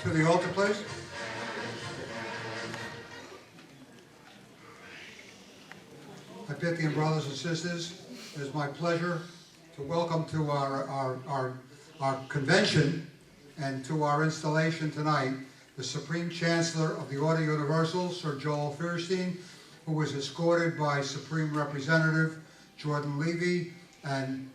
To the altar, please. My Pythian brothers and sisters, it is my pleasure to welcome to our convention and to our installation tonight the Supreme Chancellor of the Order Universal, Sir Joel Feuerstein, who was escorted by Supreme Representative Jordan Levy and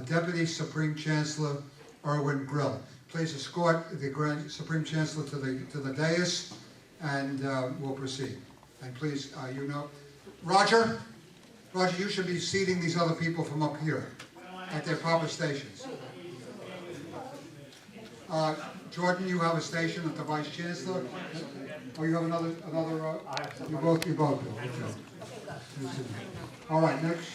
Deputy Supreme Chancellor Erwin Grill. Please escort the Grand Supreme Chancellor to the dais, and we'll proceed. And please, Roger, you should be seating these other people from up here at their proper stations. Jordan, you have a station at the Vice Chancellor. Oh, you have another. You both do. Okay. All right, next.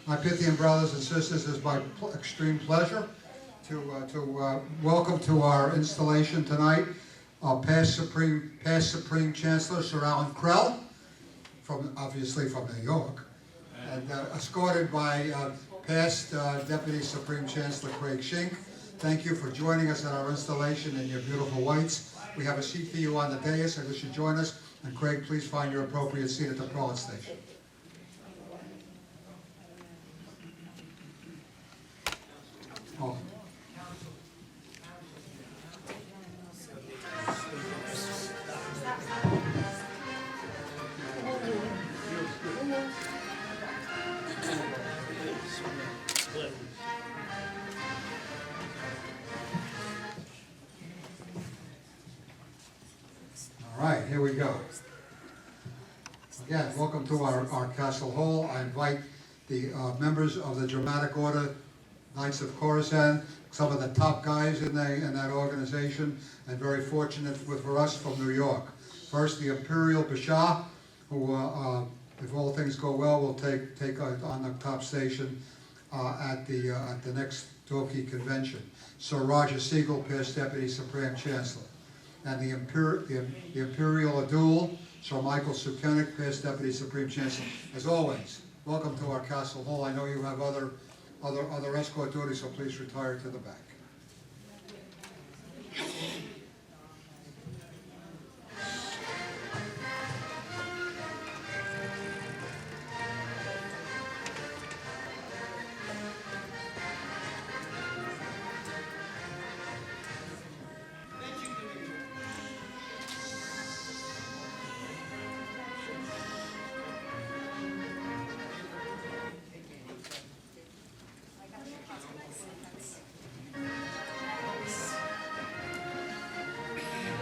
My Pythian brothers and sisters, it is my extreme pleasure to welcome to our installation tonight past Supreme Chancellor Sir Alan Krell, obviously from New York, and escorted by past Deputy Supreme Chancellor Craig Shink. Thank you for joining us at our installation in your beautiful whites. We have a seat for you on the dais, and you should join us. And Craig, please find your appropriate seat at the prelate station. Oh. All right, here we go. Again, welcome to our Castle Hall. I invite the members of the Dramatic Order Knights of Khorasan, some of the top guys in that organization, and very fortunate for us from New York. First, the Imperial Bashaw, who, if all things go well, will take on the top station at the next Dorky convention. Sir Roger Siegel, past Deputy Supreme Chancellor, and the Imperial Adul, Sir Michael Sukenik, past Deputy Supreme Chancellor. As always, welcome to our Castle Hall. I know you have other escort duties, so please retire to the back.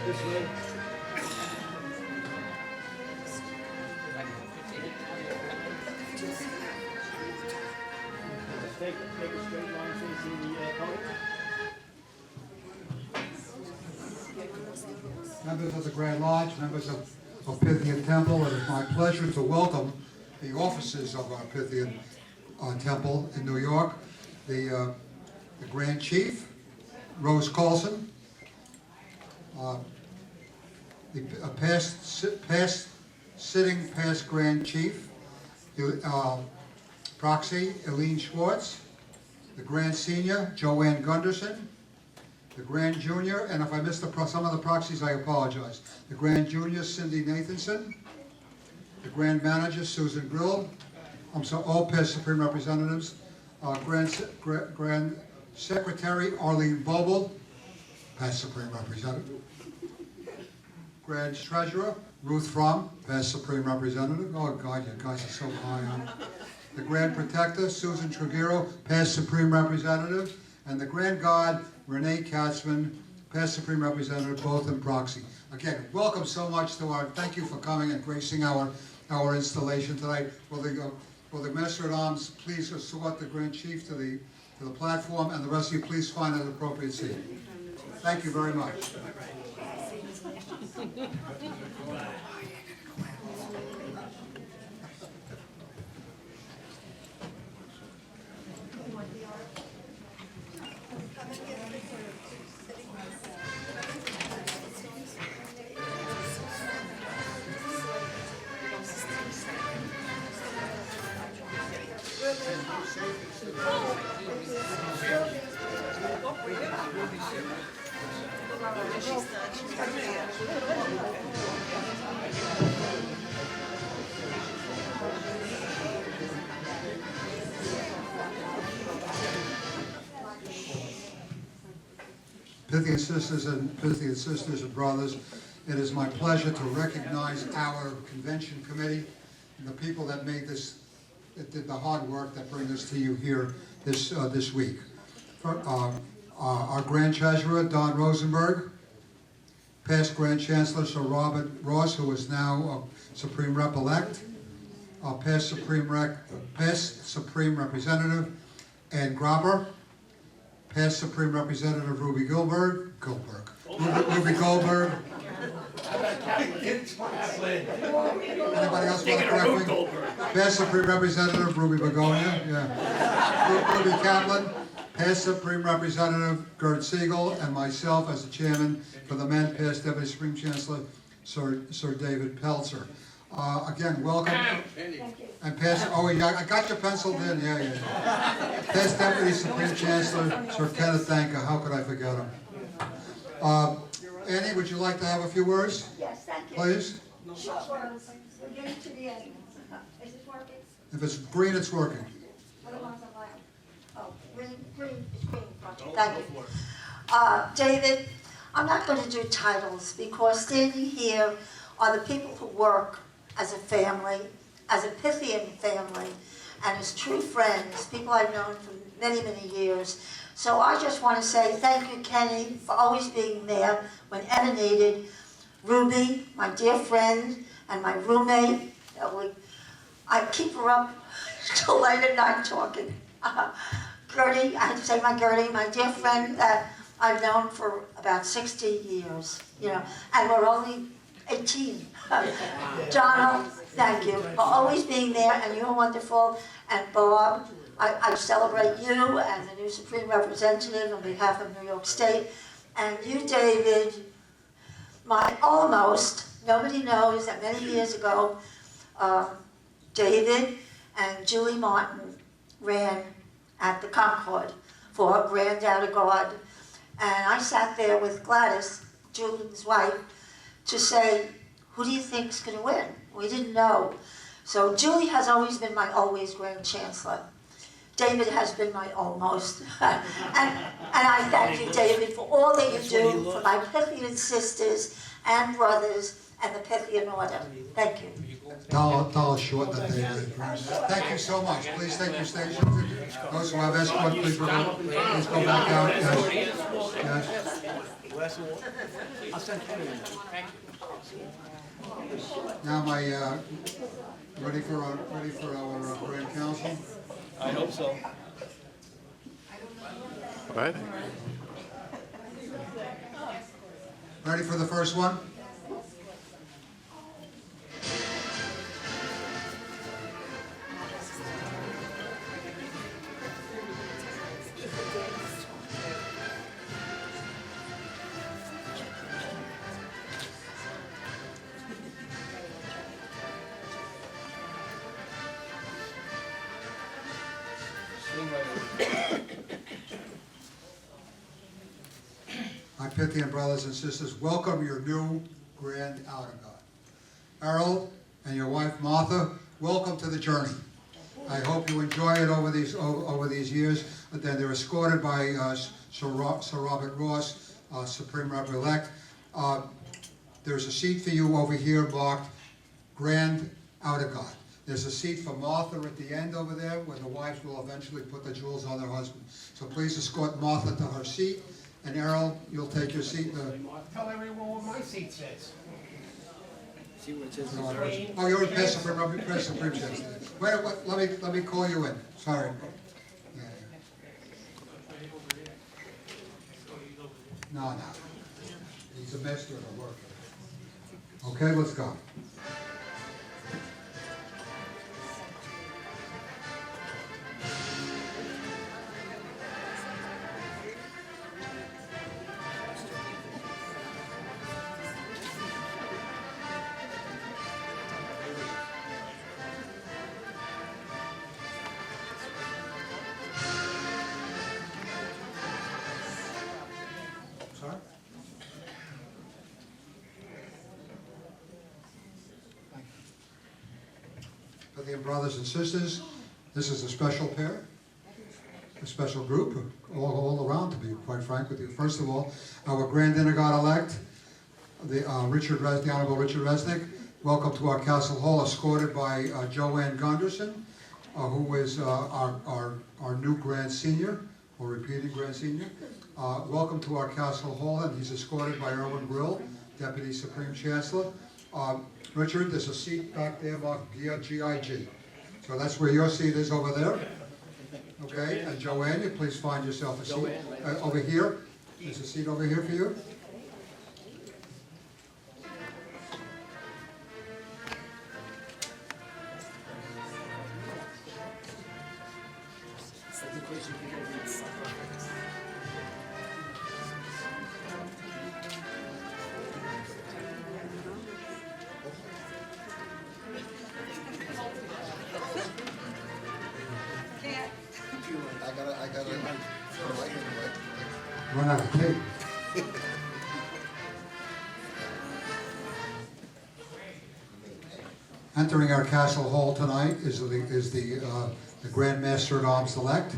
This way. Take a straight line facing the podium. Members of the Grand Lodge, members of Pythian Temple, it is my pleasure to welcome the officers of our Pythian Temple in New York, the Grand Chief, Rose Carlson, the past Grand Chief, Proxy, Eileen Schwartz, the Grand Senior, Joanne Gunderson, the Grand Junior, and if I missed some of the proxies, I apologize. The Grand Junior, Cindy Nathanson, the Grand Manager, Susan Grill, all past Supreme Representatives, Grand Secretary, Arlene Boble, past Supreme Representative, Grand Treasurer, Ruth Fromm, past Supreme Representative. Oh God, you guys are so high on. The Grand Protector, Susan Trugero, past Supreme Representative, and the Grand Guard, Renee Katzman, past Supreme Representative, both in proxy. Again, welcome so much to thank you for coming and gracing our installation tonight. Will the Master-at-Arms please escort the Grand Chief to the platform, and the rest of you please find an appropriate seat. Thank you very much. Pythias sisters and brothers, it is my pleasure to recognize our convention committee and the people that made this, that did the hard work that bring this to you here this week. Our Grand Treasurer, Don Rosenberg, past Grand Chancellor Sir Robert Ross, who is now Supreme Rep-elect, past Supreme Representative Ann Grabber, past Supreme Representative Ruby Goldberg. Anybody else want to correct me? Past Supreme Representative Ruby Begonia, yeah. Ruby Kaplan, past Supreme Representative Gerd Siegel, and myself as the chairman for the men, past Deputy Supreme Chancellor Sir David Pelzer. Again, welcome. And past, oh yeah, I got you penciled in, yeah. Past Deputy Supreme Chancellor Sir Kenneth Danka, how could I forget him? Annie, would you like to have a few words? Yes, thank you. Please? Short words. We're getting to the end. Is this working? If it's green, it's working. What am I allowed? Oh, green, it's green. Thank you. David, I'm not going to do titles because standing here are the people who work as a family, as a Pythian family, and as true friends, people I've known for many, many years. So I just want to say thank you, Kenny, for always being there whenever needed. Ruby, my dear friend, and my roommate, I keep her up till late at night talking. Gertie, I have to say Gertie, my dear friend that I've known for about 60 years, and we're only 18. Donald, thank you for always being there, and you're wonderful. And Bob, I celebrate you and the new Supreme Representative on behalf of New York State. And you, David, nobody knows that many years ago, David and Julie Martin ran at the Concord for Grand Outer Guard. And I sat there with Gladys, Julie's wife, to say, who do you think's going to win? We didn't know. So Julie has always been my always Grand Chancellor. David has been my almost. and I thank you, David, for all that you do for my Pythian sisters and brothers and the Pythian order. Thank you. Dollar short that they did. Thank you so much. Please take your stations. Those who have escort, please go back out. Yes. I'll send Kenny in. Now, ready for our Grand Council? I hope so. All right. Ready for the first one? My Pythian brothers and sisters, welcome your new Grand Outer God. Errol and your wife Martha, welcome to the journey. I hope you enjoy it over these years. Then they're escorted by Sir Robert Ross, Supreme Rep-elect. There's a seat for you over here marked Grand Outer God. There's a seat for Martha at the end over there where the wives will eventually put the jewels on their husband. So please escort Martha to her seat. And Errol, you'll take your seat. Tell everyone what my seat says. See what it says. Oh, you're in past Supreme Chancellor. Wait, let me call you in. Sorry. Yeah. No. He's a master of the work. Okay, let's go. Pythian brothers and sisters, this is a special pair, a special group, all around, to be quite frank with you. First of all, our Grand Inagod-elect, the Honorable Richard Resnick, welcome to our Castle Hall, escorted by Joanne Gunderson, who is our new Grand Senior, or repeating Grand Senior. Welcome to our Castle Hall, and he's escorted by Erwin Brill, Deputy Supreme Chancellor. Richard, there's a seat back there marked GIG. So that's where your seat is over there. Okay, and Joanne, you please find yourself a seat over here. There's a seat over here for you. Run out of tape. Entering our Castle Hall tonight is the Grand Master at Arms elect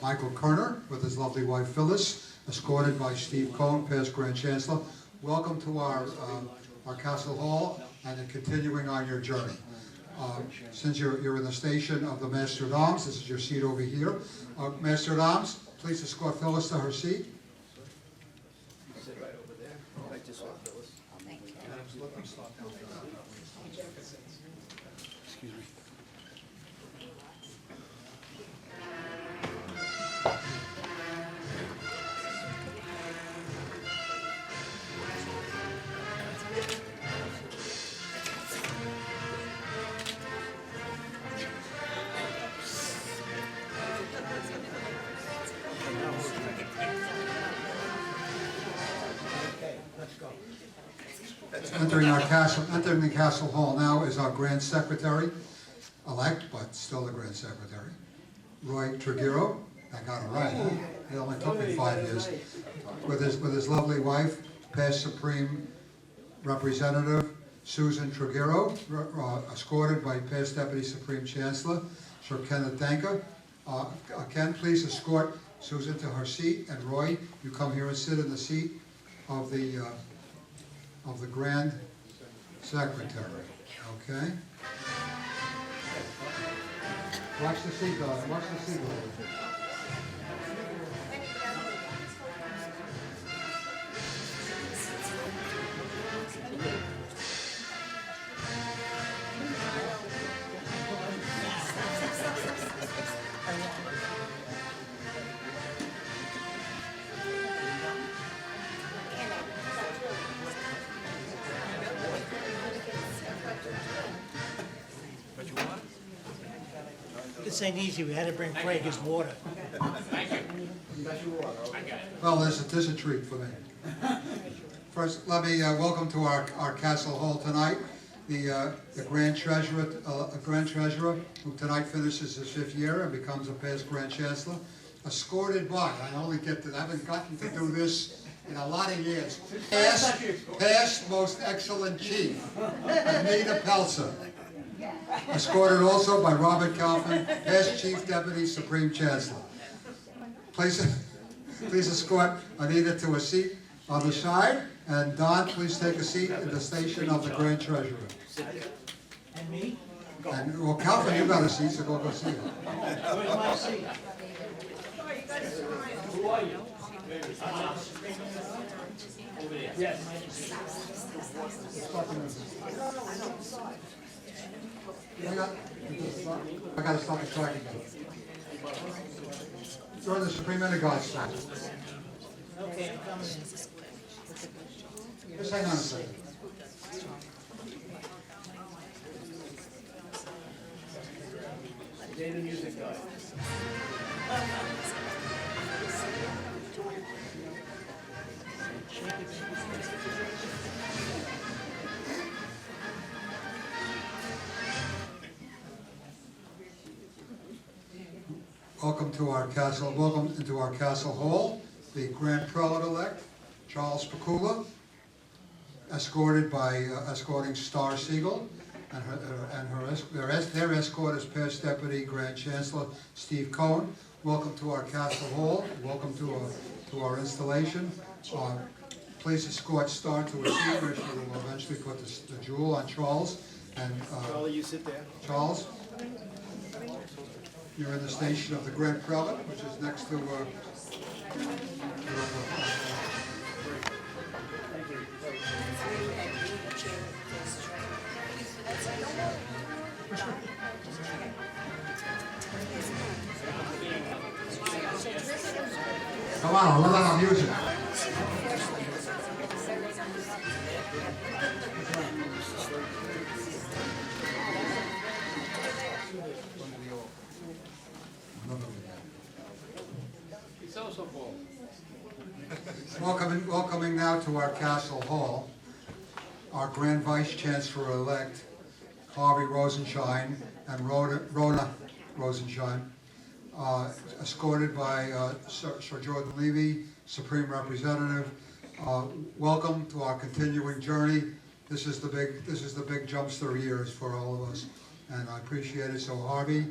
Michael Kerner with his lovely wife Phyllis, escorted by Steve Cohn, past Grand Chancellor. Welcome to our Castle Hall, and continuing on your journey. Since you're in the station of the Master at Arms, this is your seat over here. Master at Arms, please escort Phyllis to her seat. Sit right over there. Right this way, Phyllis. Thank you. Excuse me. Entering the Castle Hall now is our Grand Secretary-elect, but still the Grand Secretary, Roy Trugiro. I got it right, huh? It only took me 5 years. With his lovely wife, past Supreme Representative Susan Trugiro, escorted by past Deputy Supreme Chancellor Sir Kenneth Danker. Ken, please escort Susan to her seat, and Roy, you come here and sit in the seat of the Grand Secretary. Okay? Watch the seagull. Watch the seagull. This ain't easy, we had to bring Craig his water. Well, there's a treat for me. First, let me welcome to our Castle Hall tonight the Grand Treasurer, who tonight finishes his 5th year and becomes a past Grand Chancellor, escorted by, I haven't gotten to do this in a lot of years, past most excellent chief, Anita Pelzer. Escorted also by Robert Kaufman, past Chief Deputy Supreme Chancellor. Please escort Anita to a seat on the side, and Don, please take a seat in the station of the Grand Treasurer. And me? And, well, Kaufman, you got a seat, so go see it. Where's my seat? Who are you? Yes. I got to stop the track again. You're in the Supreme Inagod side. Okay, I'm coming in. Just hang on a second. Stay the music guy. Welcome into our Castle Hall, the Grand Prelate-elect, Charles Pakula, escorting Star Siegel, and their escort is Past Deputy Grand Chancellor Steve Cohen. Welcome to our Castle Hall. Welcome to our installation. Please escort Star to a seat where she will eventually put the jewel on Charles. And Charlie, you sit there. Charles, you're in the station of the Grand Prelate, which is next to. Come on, we're on music. Welcoming now to our Castle Hall, our Grand Vice Chancellor-elect, Harvey Rosenshine and Rona Rosenshine, escorted by Sir Jordan Levy, Supreme Representative. Welcome to our continuing journey. This is the big jumpster years for all of us, and I appreciate it. So Harvey,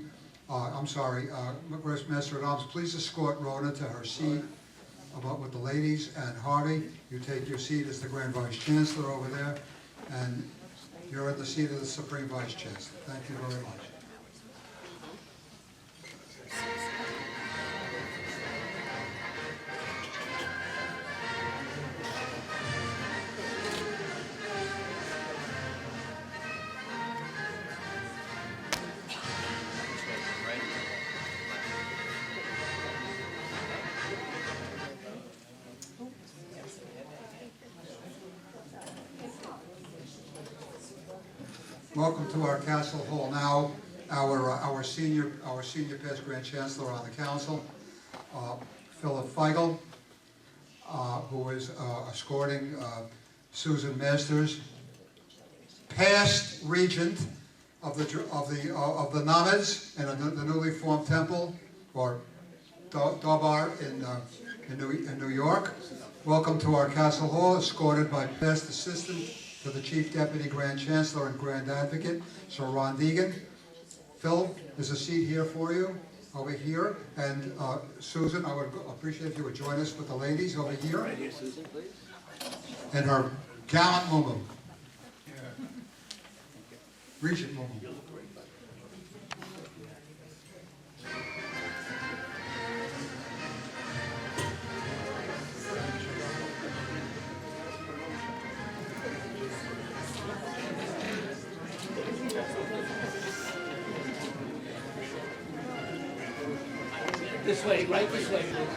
Master at Arms, please escort Rona to her seat with the ladies, and Harvey, you take your seat as the Grand Vice Chancellor over there, and you're at the seat of the Supreme Vice Chancellor. Thank you very much. Welcome to our Castle Hall. Now, our senior past Grand Chancellor on the Council, Philip Feigl, who is escorting Susan Masters, past Regent of the Namids in the newly formed temple, or Darbar in New York. Welcome to our Castle Hall, escorted by past Assistant to the Chief Deputy Grand Chancellor and Grand Advocate, Sir Ron Deegan. Phil, there's a seat here for you, over here. And Susan, I would appreciate if you would join us with the ladies over here. Right here, Susan, please. And her gallant Mumu. Regent Mumu. This way, right this way, please.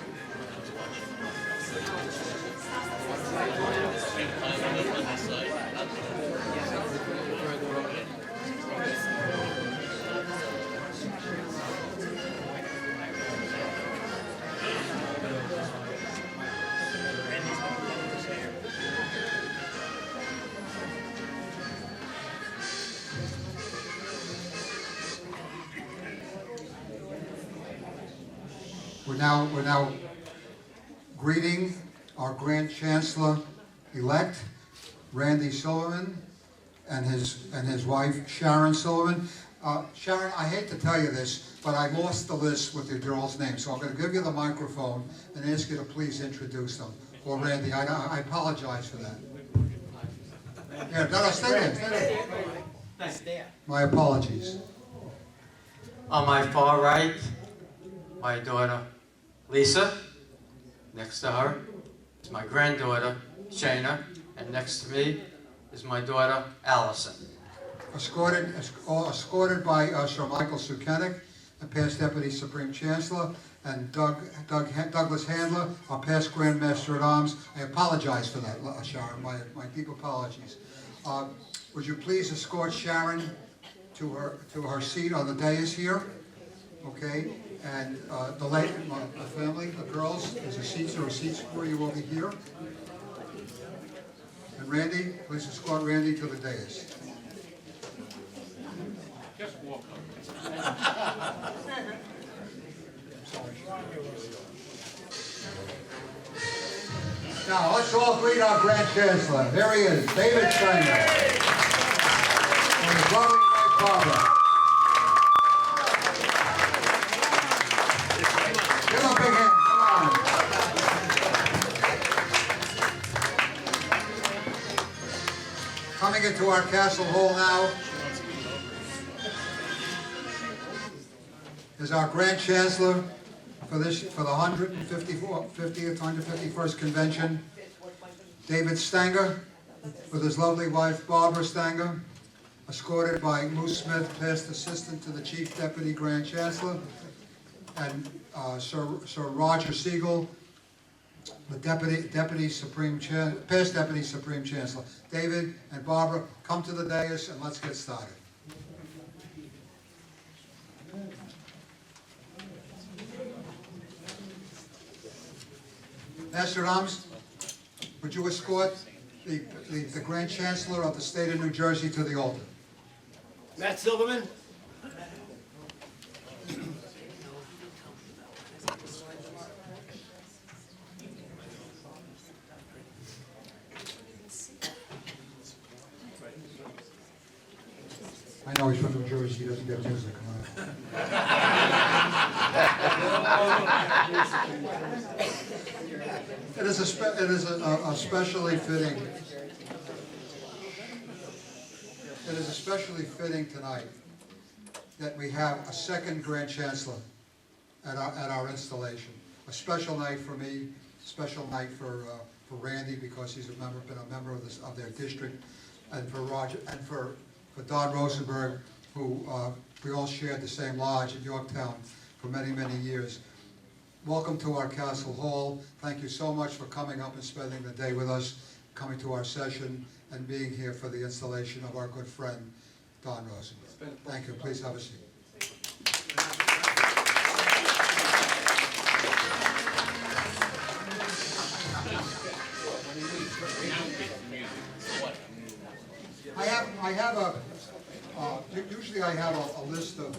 We're now greeting our Grand Chancellor-elect, Randy Sullivan, and his wife, Sharon Sullivan. Sharon, I hate to tell you this, but I lost the list with the girls' names, so I'm going to give you the microphone and ask you to please introduce them. Or Randy, I apologize for that. Yeah, no, stay there. My apologies. On my far right, my daughter Lisa. Next to her is my granddaughter Shayna, and next to me is my daughter Allison. Escorted by Sir Michael Sukenik, the past Deputy Supreme Chancellor, and Douglas Handler, our past Grand Master at Arms. I apologize for that, Sharon. My deep apologies. Would you please escort Sharon to her seat on the dais here? Okay. And the family, the girls, there are seats for you over here. And Randy, please escort Randy to the dais. Just walk Now, let's all greet our Grand Chancellor. There he is, David Steiner. lovely wife, Barbara. Give him a big hand, come on. Coming into our castle hall now is our Grand Chancellor for the 151st Convention, David Stanger, with his lovely wife Barbara Stanger, escorted by Moose Smith, past assistant to the Chief Deputy Grand Chancellor, and Sir Roger Siegel, the past Deputy Supreme Chancellor. David and Barbara, come to the dais and let's get started. Master at Arms, would you escort the Grand Chancellor of the State of New Jersey to the altar? Matt Silverman? I know he's from New Jersey, he doesn't get music. It is especially fitting. It is especially fitting tonight that we have a second Grand Chancellor at our installation. A special night for me, special night for Randy because he's been a member of their district, and for Roger and for Don Rosenberg, who we all shared the same lodge at Yorktown for many, many years. Welcome to our Castle Hall. Thank you so much for coming up and spending the day with us, coming to our session, and being here for the installation of our good friend, Don Rosenberg. Thank you. Please have a seat. Usually I have a list of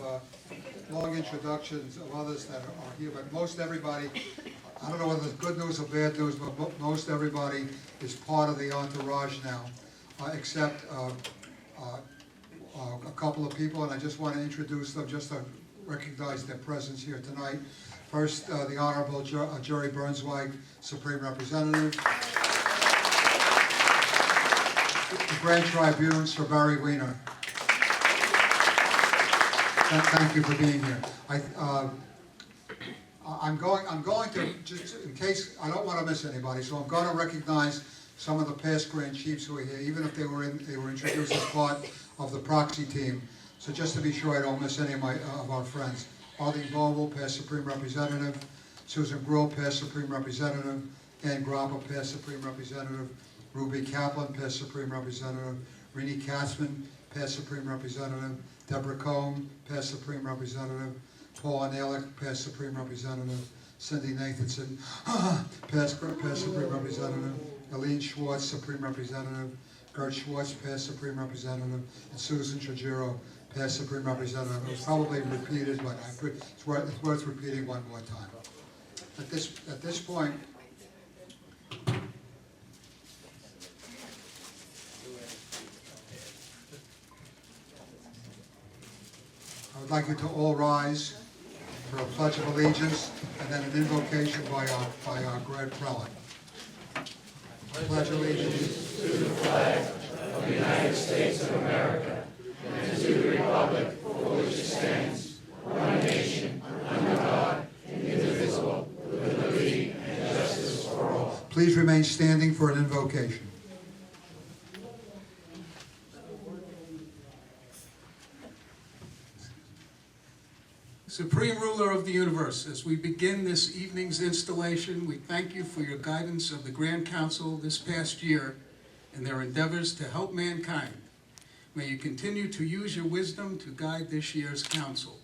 long introductions of others that are here, but most everybody, I don't know whether it's good news or bad news, but most everybody is part of the entourage now, except a couple of people, and I just want to introduce them just to recognize their presence here tonight. First, the Honorable Jerry Burnswijk, Supreme Representative. The Grand Tribune, Sir Barry Wiener. Thank you for being here. I'm going to, just in case, I don't want to miss anybody, so I'm going to recognize some of the past Grand Chiefs who are here, even if they were introduced as part of the proxy team. So just to be sure I don't miss any of our friends. Arlene Bogle, past Supreme Representative. Susan Grill, past Supreme Representative. Ann Grappa, past Supreme Representative. Ruby Kaplan, past Supreme Representative. Rini Katzman, past Supreme Representative. Deborah Cohn, past Supreme Representative. Paul Analik, past Supreme Representative. Cindy Nathanson, past Supreme Representative. Eileen Schwartz, Supreme Representative. Gert Schwartz, past Supreme Representative. And Susan Trujillo, past Supreme Representative. It was probably repeated, but it's worth repeating one more time. At this point, I would like you to all rise for a Pledge of Allegiance and then an invocation by our Grand Prelate. Pledge allegiance to the flag of the United States of America and to the republic for which it stands, one nation, under God, indivisible, with liberty and justice for all. Please remain standing for an invocation. Supreme Ruler of the Universe, as we begin this evening's installation, we thank you for your guidance of the Grand Council this past year in their endeavors to help mankind. May you continue to use your wisdom to guide this year's council.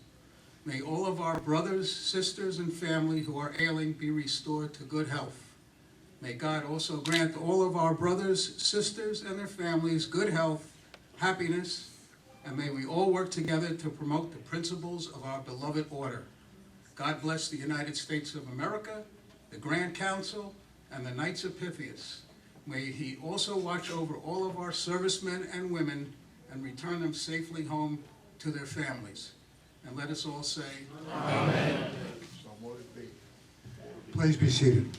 May all of our brothers, sisters, and family who are ailing be restored to good health. May God also grant all of our brothers, sisters, and their families good health, happiness, and may we all work together to promote the principles of our beloved order. God bless the United States of America, the Grand Council, and the Knights of Pythias. May he also watch over all of our servicemen and women and return them safely home to their families. And let us all say, So mote it be. Please be seated.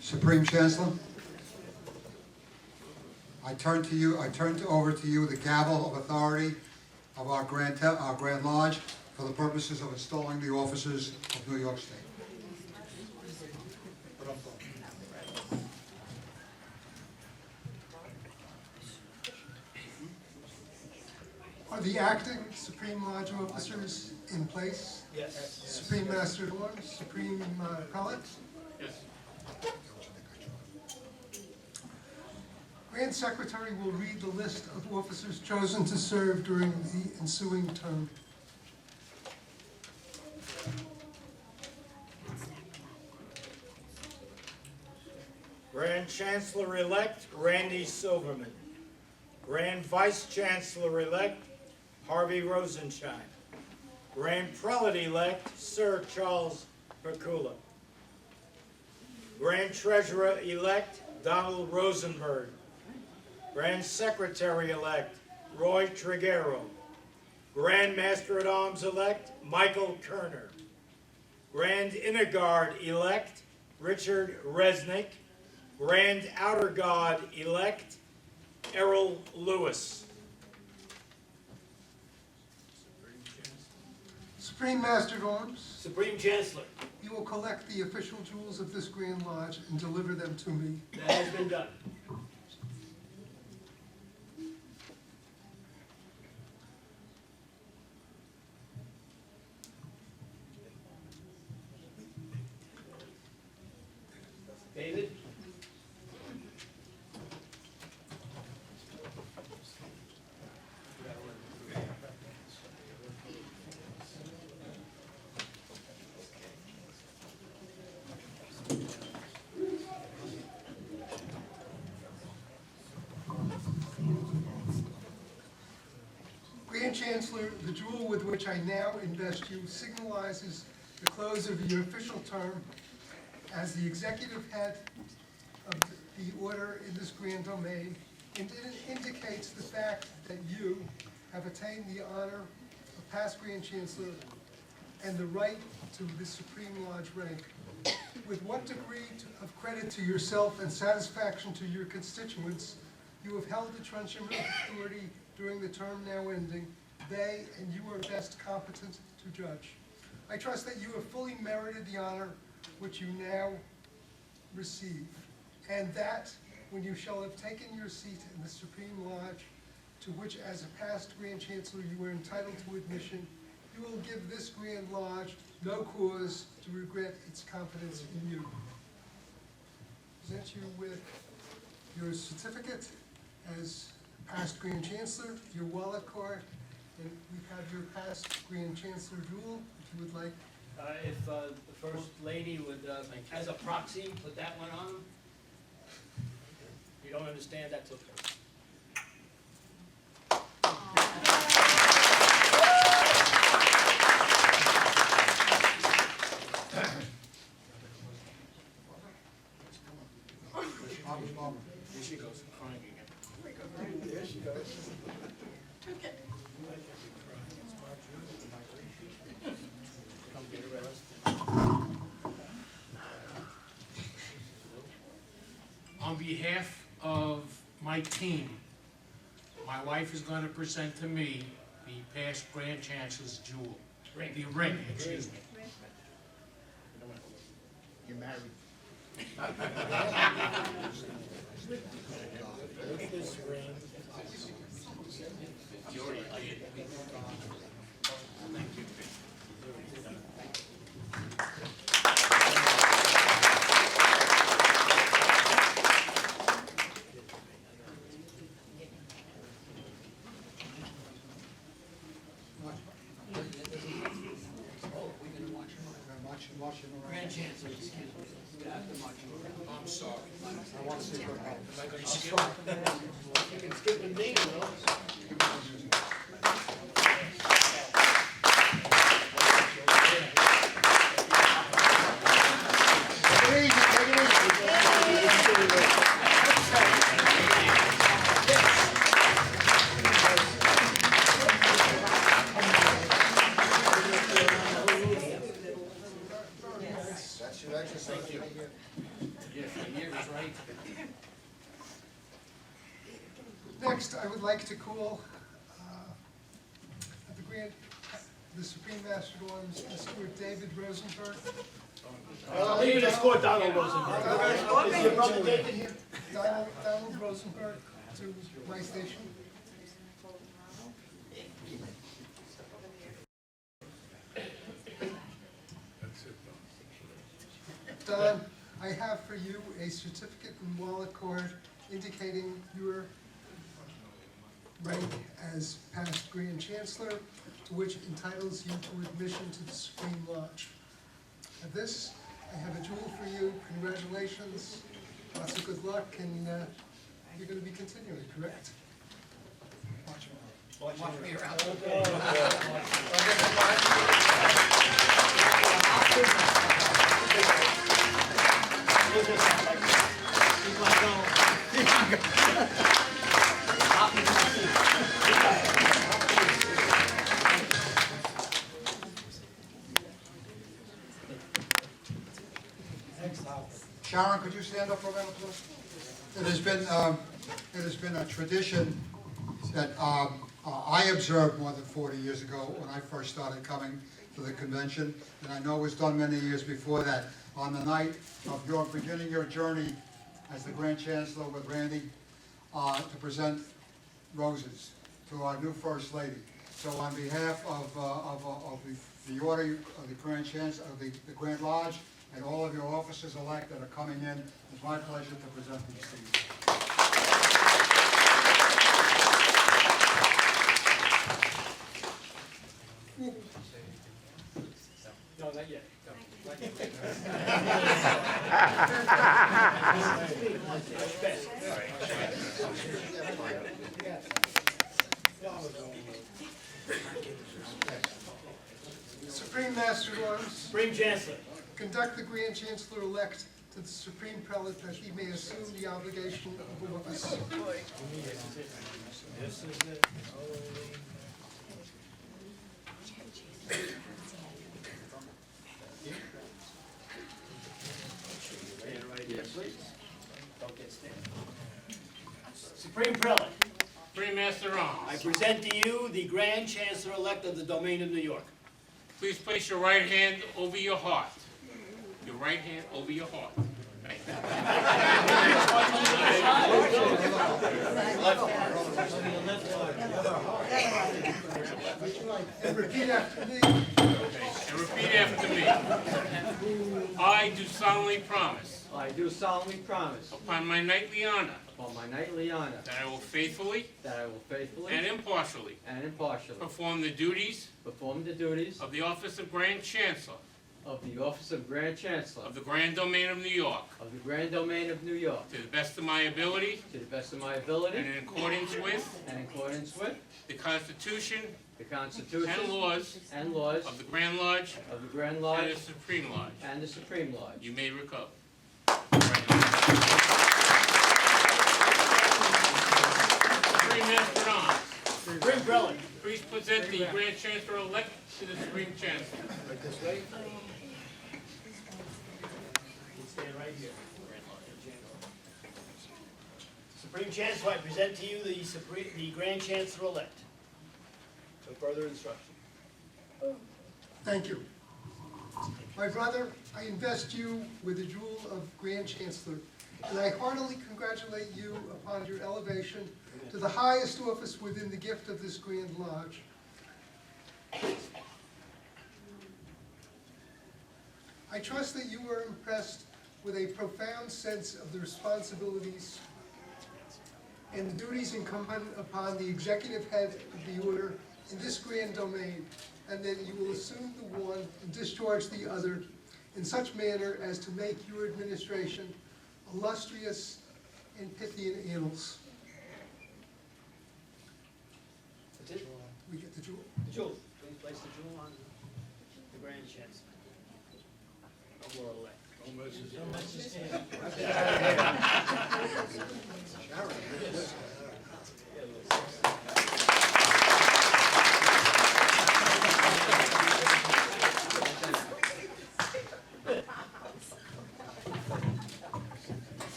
Supreme Chancellor, I turn over to you the gavel of authority of our Grand Lodge for the purposes of installing the officers of New York State. Are the acting Supreme Lodge officers in place? Yes. Supreme Master of Arms, Supreme Prelate? Yes. Grand Secretary will read the list of officers chosen to serve during the ensuing term. Grand Chancellor-elect Randy Silverman. Grand Vice Chancellor-elect Harvey Rosenshine. Grand Prelate-elect Sir Charles Percula. Grand Treasurer-elect Donald Rosenberg. Grand Secretary-elect Roy Triguero. Grand Master-at-Arms-elect Michael Kerner. Grand Inner Guard-elect Richard Resnick. Grand Outer Guard-elect Errol Lewis. Supreme Master of Arms, Supreme Chancellor, you will collect the official jewels of this Grand Lodge and deliver them to me. that has been done. David? Grand Chancellor, the jewel with which I now invest you signalizes the close of your official term as the executive head of the order in this grand domain, and it indicates the fact that you have attained the honor of past Grand Chancellor and the right to the Supreme Lodge rank. With what degree of credit to yourself and satisfaction to your constituents you have held the truncheon of authority during the term now ending, they and you are best competent to judge. I trust that you have fully merited the honor which you now receive, and that when you shall have taken your seat in the Supreme Lodge, to which as a past Grand Chancellor you are entitled to admission, you will give this Grand Lodge no cause to regret its confidence in you. Present you with your certificate as past Grand Chancellor, your wallet card, and we have your past Grand Chancellor jewel, if you would like. If the First Lady would, as a proxy, put that one on. If you don't understand, that's okay. Here she goes, crying again. There she goes. Come get arrested. On behalf of my team, my wife is going to present to me the past Grand Chancellor's jewel. The ring, excuse me. You're married. This ring. Thank you. Grand Chancellor, excuse me. You have to march around. I'm sorry. I want to see her. Am I going to skip? You can skip with me, you know. would like to call the Supreme Master of Arms, Escort David Rosenberg. Leave it, escort Donald Rosenberg. Is your brother David here? Donald Rosenberg to my station. Don, I have for you a certificate and wallet card indicating your rank as past Grand Chancellor, which entitles you to admission to the Supreme Lodge. At this, I have a jewel for you. Congratulations. Lots of good luck, and you're going to be continuing, correct? Watch me around. Sharon, could you stand up for a minute, please? It has been a tradition that I observed more than 40 years ago when I first started coming to the convention, and I know it was done many years before that. On the night of your beginning your journey as the Grand Chancellor with Randy, to present roses to our new First Lady. So on behalf of the order of the Grand Chancellor, of the Grand Lodge, and all of your officers-elect that are coming in, it's my pleasure to present these to you. No, not yet. Supreme Master of Arms, Supreme Chancellor. conduct the Grand Chancellor-elect to the Supreme Prelate that he may assume the obligation of office. This is it. Stand right here, please. Don't get stamped. Supreme Prelate, Supreme Master of Arms, I present to you the Grand Chancellor-elect of the Domain of New York. please place your right hand over your heart. Your right hand over your heart. Thank you. And repeat after me. And repeat after me. I do solemnly promise, I do solemnly promise, upon my knightly honor, upon my knightly honor, that I will faithfully that I will faithfully and impartially impartially perform the duties perform the duties of the office of Grand Chancellor of the office of Grand Chancellor of the Grand Domain of New York, of the Grand Domain of New York, to the best of my ability to the best of my ability and in accordance with and in accordance with the Constitution the Constitution and laws and laws of the Grand Lodge of the Grand and Lodge the Supreme Lodge. and the Supreme Lodge. You may recover. Supreme Master of Arms, Supreme Prelate. please present the Grand Chancellor-elect to the Supreme Chancellor. Right this way. Stand right here. Supreme Chancellor, I present to you the Grand Chancellor-elect. For further instruction. Thank you. My brother, I invest you with the jewel of Grand Chancellor, and I heartily congratulate you upon your elevation to the highest office within the gift of this Grand Lodge. I trust that you are impressed with a profound sense of the responsibilities and the duties incumbent upon the executive head of the order in this grand domain, and that you will assume the one and discharge the other in such manner as to make your administration illustrious in Pythian annals. That's it? We get the jewel. The jewel. Please place the jewel on the Grand Chancellor. No more elect.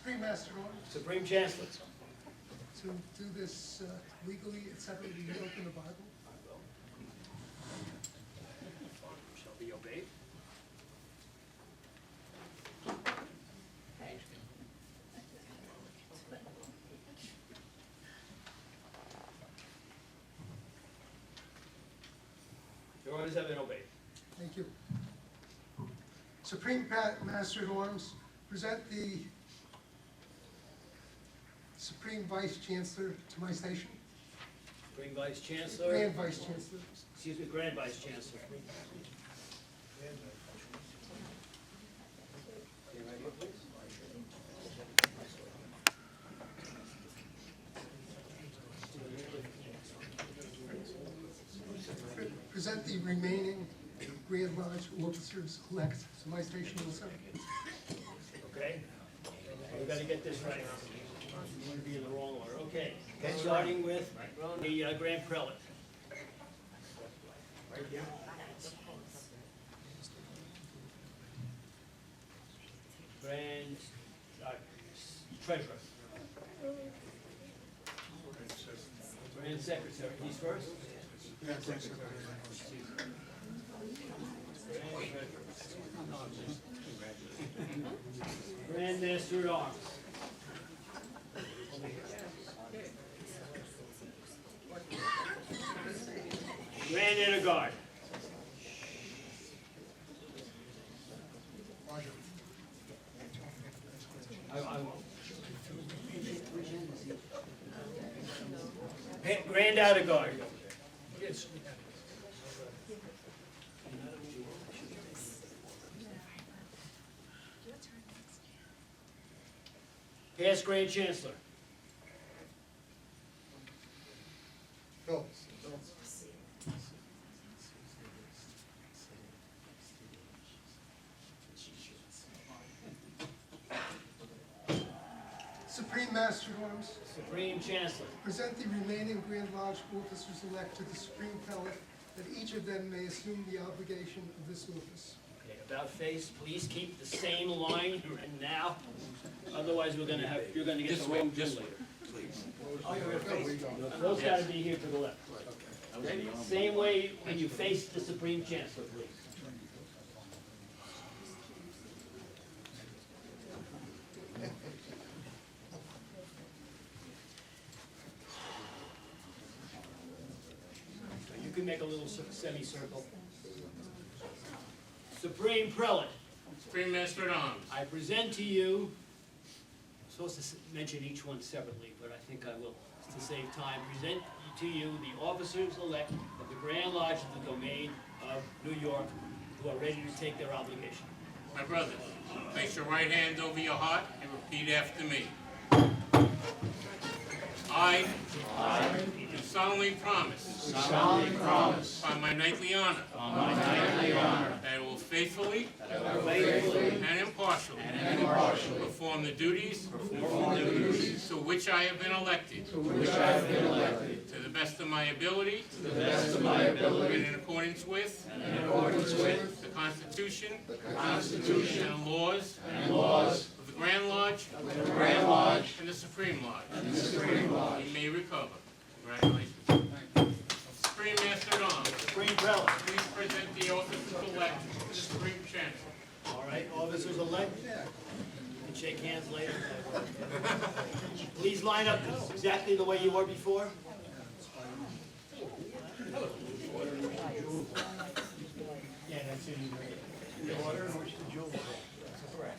Supreme Master at Arms, Supreme Chancellor. to do this legally, etc., will you open the Bible? Shall be obeyed. Your orders have been obeyed. Thank you. Supreme Master at Arms, present the Supreme Vice Chancellor to my station. Supreme Vice Chancellor. Grand Vice Chancellor. Excuse me, Grand Vice Chancellor. Okay, right here, please. Present the remaining Grand Lodge officers-elect to my station also. Okay? We gotta get this right. You want to be in the wrong order. Okay, starting with the Grand Prelate. Grand Treasurer. Grand Secretary, he's first? Grand Secretary. Grand Master at Arms. Grand Inner Guard. Grand Outer Guard. Past Grand Chancellor. Phil. Supreme Master at Arms, Supreme Chancellor. present the remaining Grand Lodge officers-elect to the Supreme Prelate, that each of them may assume the obligation of this office. Okay, about face, please keep the same line you're in now. Otherwise, you're gonna get the wrong June later. Those gotta be here to the left. Okay? Same way when you face the Supreme Chancellor, please. You can make a little semicircle. Supreme Prelate. Supreme Master at Arms. I present to you, I'm supposed to mention each one separately, but I think I will, to save time, present to you the officers-elect of the Grand Lodge of the Domain of New York who are ready to take their obligation. My brothers, place your right hand over your heart and repeat after me. I do solemnly promise by my knightly honor that I will faithfully and impartially perform the duties to which I have been elected to the best of my ability and in accordance with the Constitution and laws of the Grand Lodge and the Supreme Lodge. You may recover. Congratulations. Supreme Master at Arms, Supreme Prelate. please present the officers-elect to the Supreme Chancellor. All right, officers-elect, you can shake hands later. Please line up exactly the way you were before. Yeah, that's in the order in which the jewel was. Correct.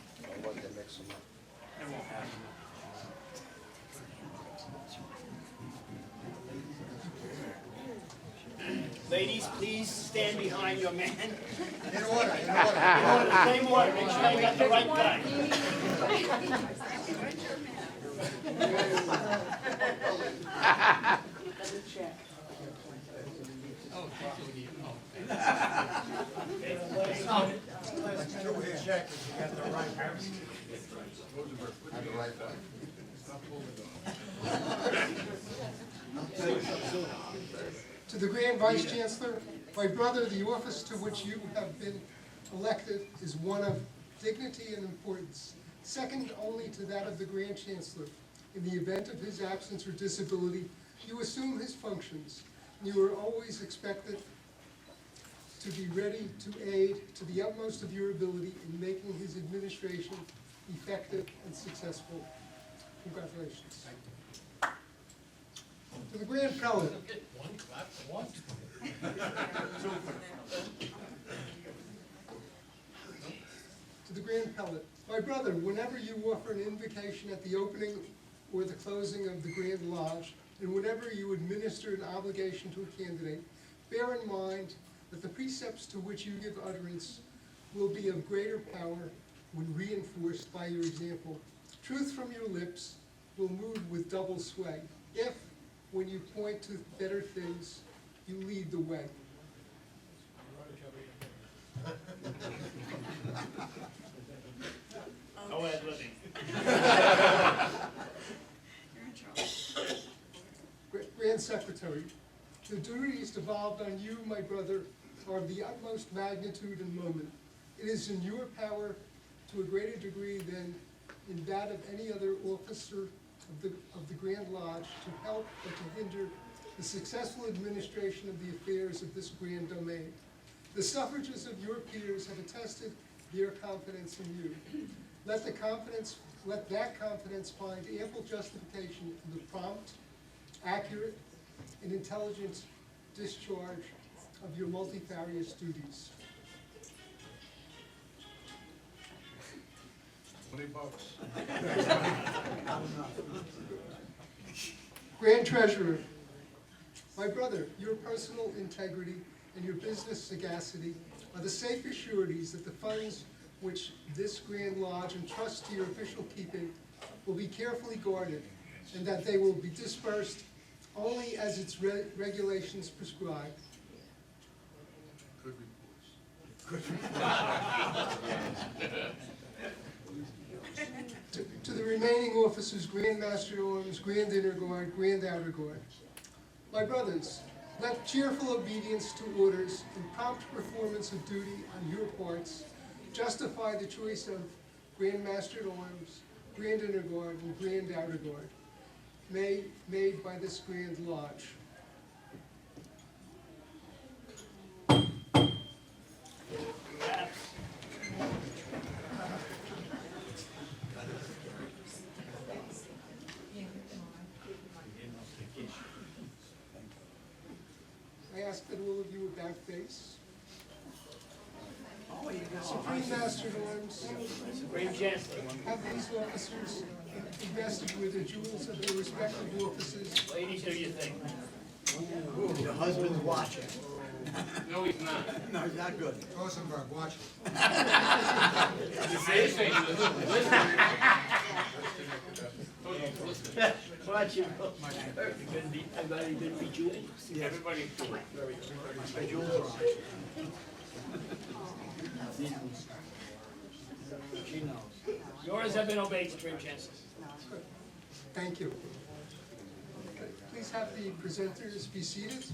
Ladies, please stand behind your man. In order, in order. The same order, make sure you got the right guy. To the Grand Vice Chancellor, my brother, the office to which you have been elected is one of dignity and importance, second only to that of the Grand Chancellor. In the event of his absence or disability, you assume his functions. You are always expected to be ready to aid to the utmost of your ability in making his administration effective and successful. Congratulations. To the Grand Prelate. One clap for one. To the Grand Prelate. My brother, whenever you offer an invocation at the opening or the closing of the Grand Lodge, and whenever you administer an obligation to a candidate, bear in mind that the precepts to which you give utterance will be of greater power when reinforced by your example. Truth from your lips will move with double sway if, when you point to better things, you lead the way. No ad libbing. Grand Secretary, the duties devolved on you, my brother, are of the utmost magnitude and moment. It is in your power to a greater degree than in that of any other officer of the Grand Lodge to help or to hinder the successful administration of the affairs of this grand domain. The suffrages of your peers have attested their confidence in you. Let that confidence find ample justification for the prompt, accurate, and intelligent discharge of your multifarious duties. $20. Grand Treasurer, my brother, your personal integrity and your business sagacity are the safest sureties that the funds which this Grand Lodge entrusts to your official keeping will be carefully guarded, and that they will be dispersed only as its regulations prescribe. Good reports. To the remaining officers, Grand Master at Arms, Grand Inner Guard, Grand Outer Guard. My brothers, let cheerful obedience to orders and prompt performance of duty on your parts justify the choice of Grand Master at Arms, Grand Inner Guard, and Grand Outer Guard, made by this Grand Lodge. I ask that all of you about face. Supreme Master at Arms, Supreme Chancellor. have these officers invested with the jewels of their respective offices. Ladies, do your thing. Your husband's watching. No, he's not. No, he's not good. Rosenberg, watch it. Listen. Watch your everybody been bejeweled. Everybody's doing it. My jewels are on. She knows. Yours have been obeyed, Supreme Chancellor. Thank you. Please have the presenters be seated.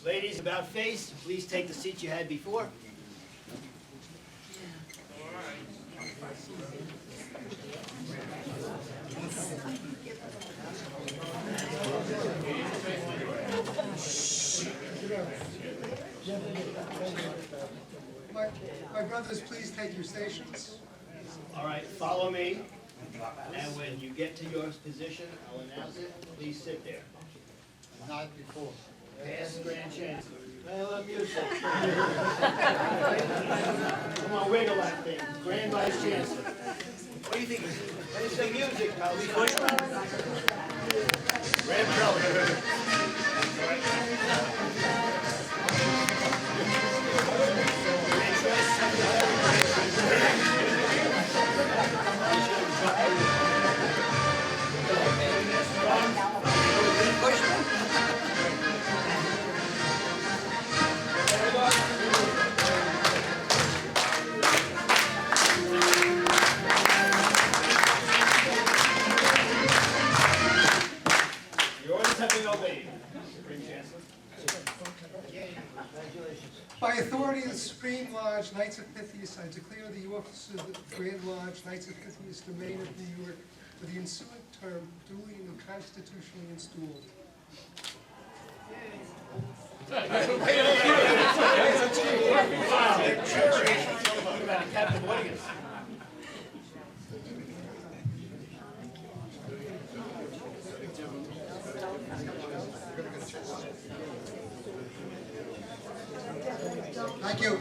Ladies, about face, please take the seat you had before. My brothers, please take your stations. All right, follow me. And when you get to your position, I'll announce it. Please sit there. Not before. Past Grand Chancellor. Well, I'm used to it. Come on, wiggle that thing. Grand Vice Chancellor. What do you think? Play some music, pal. Grand Prelate. The orders have been obeyed, Supreme Chancellor. By authority of the Supreme Lodge, Knights of Pythias, I declare the office of the Grand Lodge, Knights of Pythias, Domain of New York, for the ensuing term duly and constitutionally installed.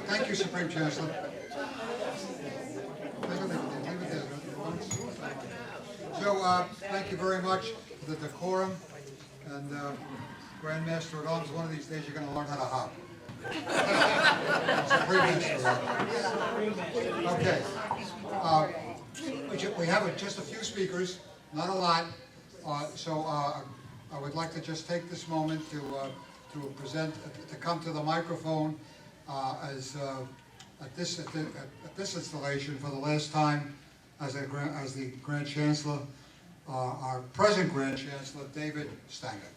Thank you, Supreme Chancellor. So, thank you very much for the decorum, and Grandmaster at Arms, one of these days you're going to learn how to hop. Supreme Master. Okay. We have just a few speakers, not a lot, so I would like to just take this moment to come to the microphone at this installation for the last time as the Grand Chancellor, our present Grand Chancellor, David Stanger.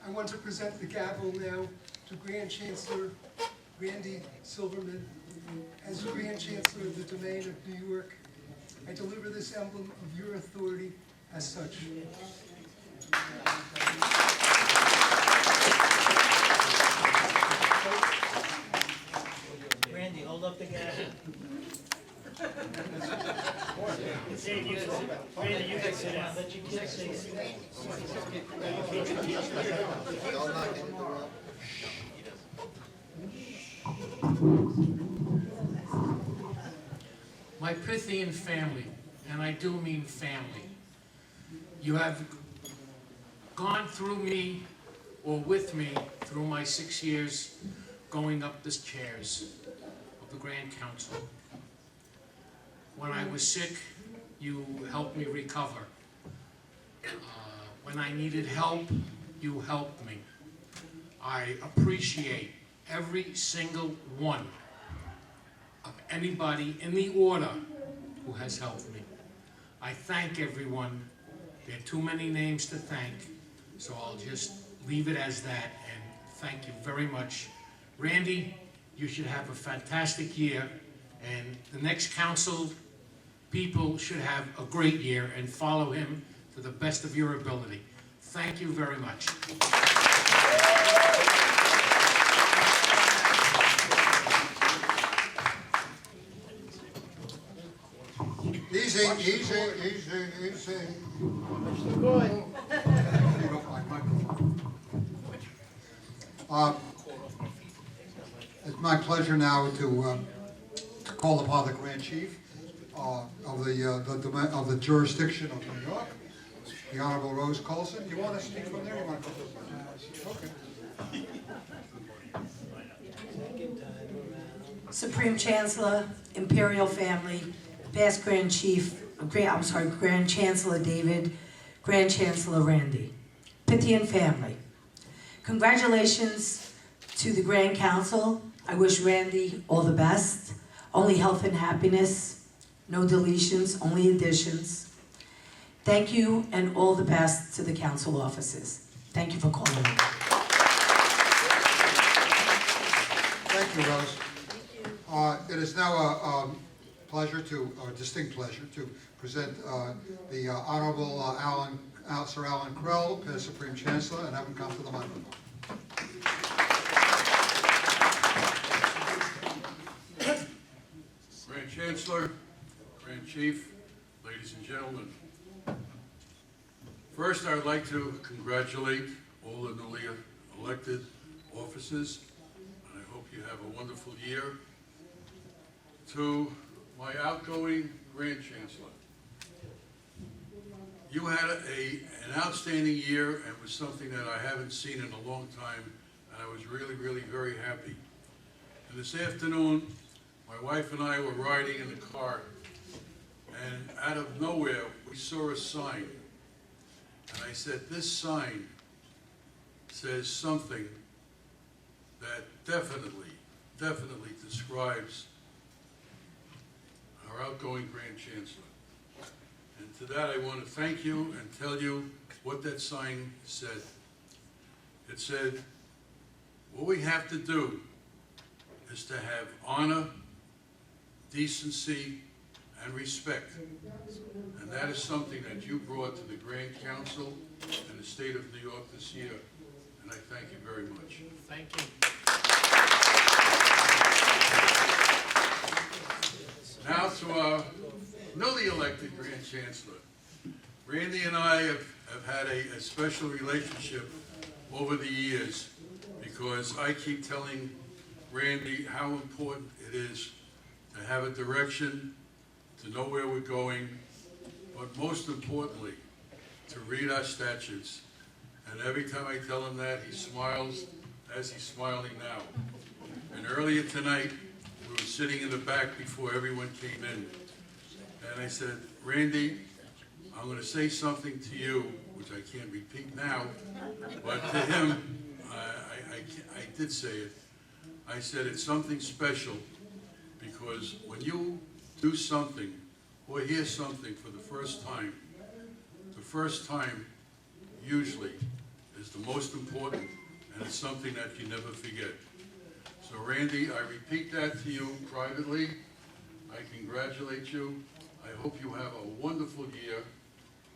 I want to present the gavel now to Grand Chancellor Randy Silverman. As Grand Chancellor of the Domain of New York, I deliver this emblem of your authority as such. Randy, hold up the gavel. Dave, Randy, you can sit down. Let your kids see it. My Pythian family, and I do mean family, you have gone through me or with me through my 6 years going up the chairs of the Grand Council. When I was sick, you helped me recover. When I needed help, you helped me. I appreciate every single one of anybody in the order who has helped me. I thank everyone. There are too many names to thank, so I'll just leave it as that, and thank you very much. Randy, you should have a fantastic year, and the next council people should have a great year and follow him to the best of your ability. Thank you very much. Easy, easy, easy, easy. Good. It's my pleasure now to call upon the Grand Chief of the jurisdiction of New York, the Honorable Rose Colson. You want to speak from there? Or you want to come? Okay. Supreme Chancellor, Imperial Family, past Grand Chancellor David, Grand Chancellor Randy, Pythian family. Congratulations to the Grand Council. I wish Randy all the best. Only health and happiness, no deletions, only additions. Thank you and all the best to the council offices. Thank you for calling me. Thank you, Rose. It is now a distinct pleasure to present the Honorable Sir Alan Krell, Supreme Chancellor, and have him come to the microphone. Grand Chancellor, Grand Chief, ladies and gentlemen. First, I would like to congratulate all the newly elected officers, and I hope you have a wonderful year. To my outgoing Grand Chancellor, you had an outstanding year and was something that I haven't seen in a long time, and I was really, really very happy. And this afternoon, my wife and I were riding in the car, and out of nowhere, we saw a sign. And I said, this sign says something that definitely describes our outgoing Grand Chancellor. And to that, I want to thank you and tell you what that sign said. It said, what we have to do is to have honor, decency, and respect. And that is something that you brought to the Grand Council and the state of New York this year. And I thank you very much. Thank you. Now to our newly elected Grand Chancellor. Randy and I have had a special relationship over the years because I keep telling Randy how important it is to have a direction, to know where we're going, but most importantly, to read our statutes. And every time I tell him that, he smiles as he's smiling now. And earlier tonight, we were sitting in the back before everyone came in. And I said, Randy, I'm going to say something to you, which I can't repeat now, but to him, I did say it. I said it's something special because when you do something or hear something for the first time usually is the most important, and it's something that you never forget. So Randy, I repeat that to you privately. I congratulate you. I hope you have a wonderful year,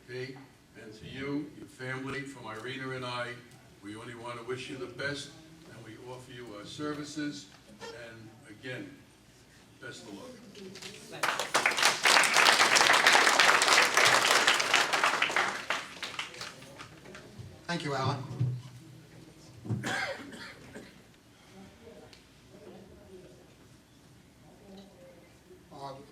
okay? And to you, your family, from Irina and I, we only want to wish you the best, and we offer you our services. And again, best of luck. Thank you, Alan.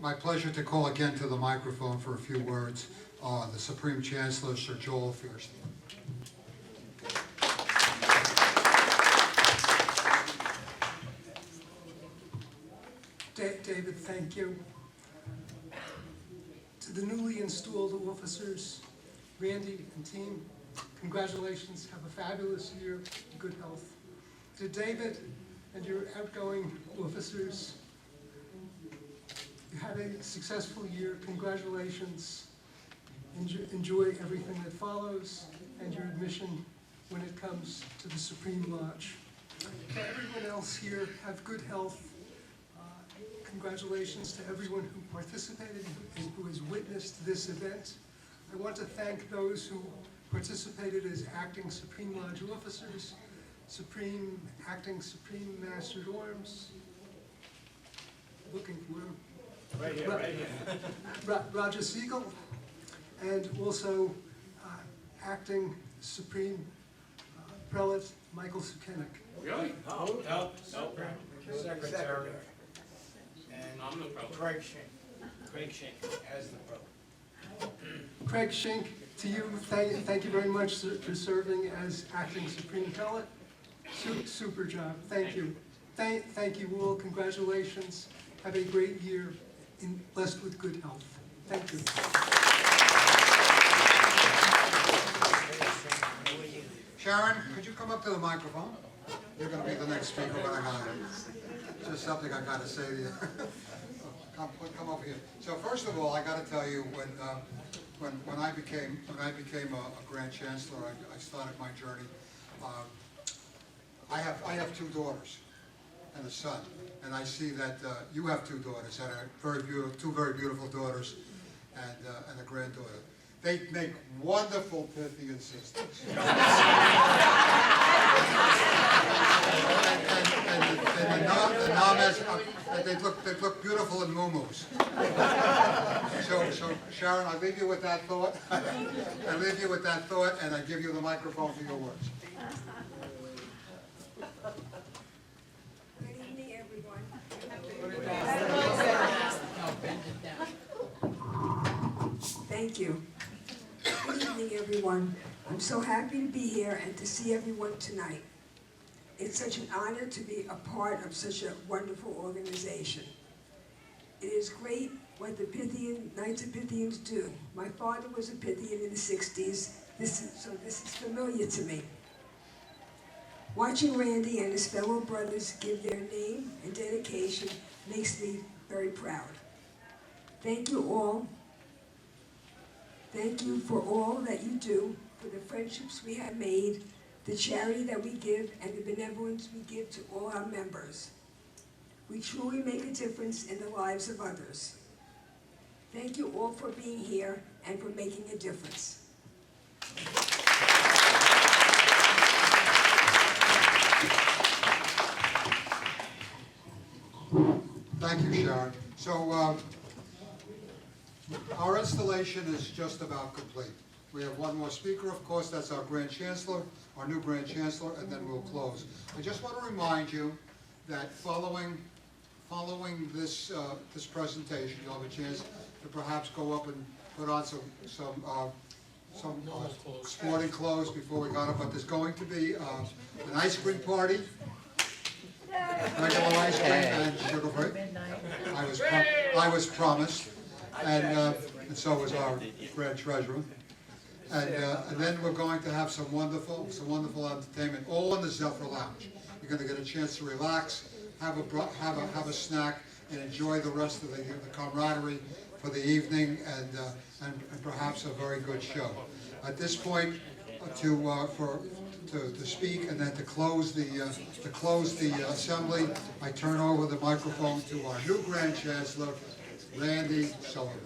My pleasure to call again to the microphone for a few words the Supreme Chancellor, Sir Joel Fierstein. David, thank you. To the newly installed officers, Randy and team, congratulations, have a fabulous year, good health. To David and your outgoing officers, you had a successful year, congratulations. Enjoy everything that follows and your admission when it comes to the Supreme Lodge. To everyone else here, have good health. Congratulations to everyone who participated and who has witnessed this event. I want to thank those who participated as acting Supreme Lodge officers, acting Supreme Master at Arms, looking for him. Right here. Roger Siegel, and also acting Supreme Prelate Michael Sukenik. Really? No. Secretary. And I'm the problem. Craig Schenk Craig Schenk. as the pro. Craig Schenk, to you, thank you very much for serving as acting Supreme Prelate. Super job, thank you. Thank you all, congratulations. Have a great year, blessed with good health. Thank you. Sharon, could you come up to the microphone? You're going to be the next speaker when I'm on. Just something I got to say to you. Come over here. So first of all, I got to tell you, when I became a Grand Chancellor, I started my journey. I have two daughters and a son, and I see that you have two daughters that are two very beautiful daughters, and a granddaughter. They make wonderful Pythian sisters. And they look beautiful in muumuus. So Sharon, I leave you with that thought. And I give you the microphone for your words. Good evening, everyone. Thank you. Good evening, everyone. I'm so happy to be here and to see everyone tonight. It's such an honor to be a part of such a wonderful organization. It is great what the Knights of Pythians do. My father was a Pythian in the 60s, so this is familiar to me. Watching Randy and his fellow brothers give their name and dedication makes me very proud. Thank you all. Thank you for all that you do, for the friendships we have made, the charity that we give, and the benevolence we give to all our members. We truly make a difference in the lives of others. Thank you all for being here and for making a difference. Thank you, Sharon. So our installation is just about complete. We have one more speaker, of course, that's our Grand Chancellor, our new Grand Chancellor, and then we'll close. I just want to remind you that following this this presentation, you'll have a chance to perhaps go up and put on some sporting clothes before we got up. But there's going to be an ice cream party, regular ice cream and sugar-free. I was promised, and so was our Grand Treasurer. And then we're going to have some wonderful entertainment, all in the Zephyr Lounge. You're going to get a chance to relax, have a snack, and enjoy the rest of the camaraderie for the evening, and perhaps a very good show. At this point, to speak and then to close the assembly, I turn over the microphone to our new Grand Chancellor, Randy Sullivan.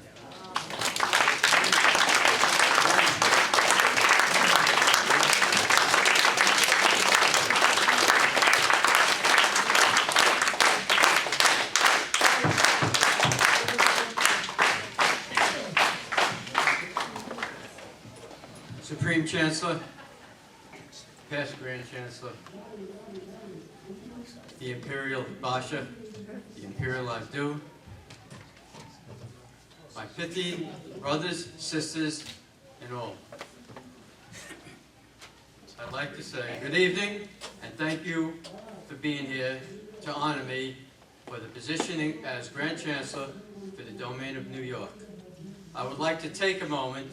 Supreme Chancellor, past Grand Chancellor, the Imperial Basha, the Imperial Avdu, my Pythian brothers, sisters, and all. I'd like to say good evening and thank you for being here to honor me for the positioning as Grand Chancellor for the Domain of New York. I would like to take a moment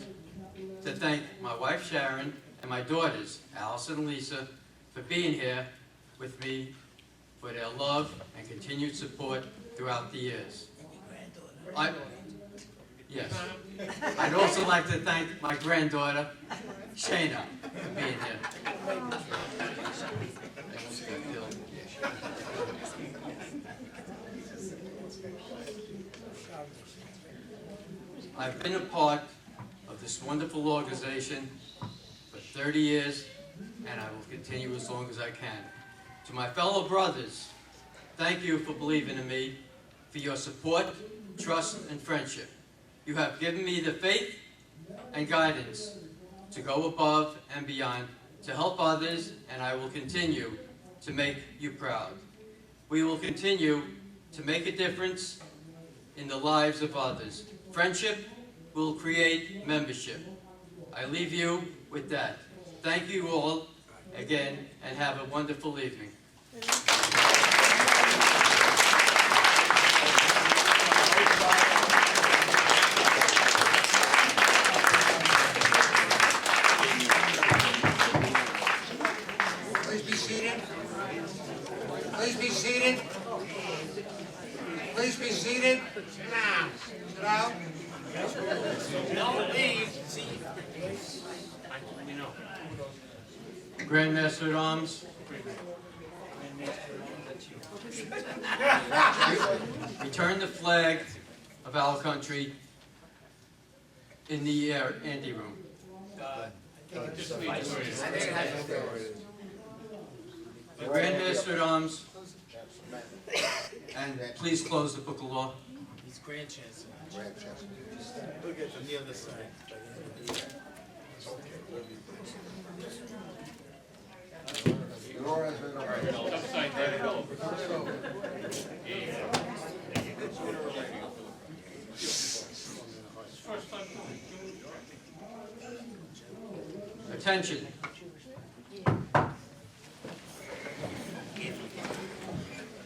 to thank my wife Sharon and my daughters Allison and Lisa for being here with me, for their love and continued support throughout the years. Yes. I'd also like to thank my granddaughter Shayna for being here. I've been a part of this wonderful organization for 30 years, and I will continue as long as I can. To my fellow brothers, thank you for believing in me, for your support, trust, and friendship. You have given me the faith and guidance to go above and beyond, to help others, and I will continue to make you proud. We will continue to make a difference in the lives of others. Friendship will create membership. I leave you with that. Thank you all again, and have a wonderful evening. Please be seated. Please be seated. Please be seated. Now, sit down. Don't leave. Grandmaster at Arms, return the flag of our country in the anteroom. Grandmaster at Arms, and please close the book of law. He's Grand Chancellor. Look at from the other side. Attention.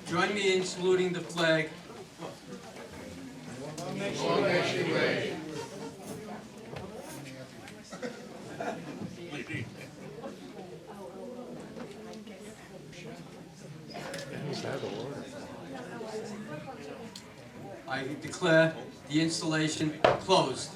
Join me in saluting the flag. Long nation wave. I declare the installation closed.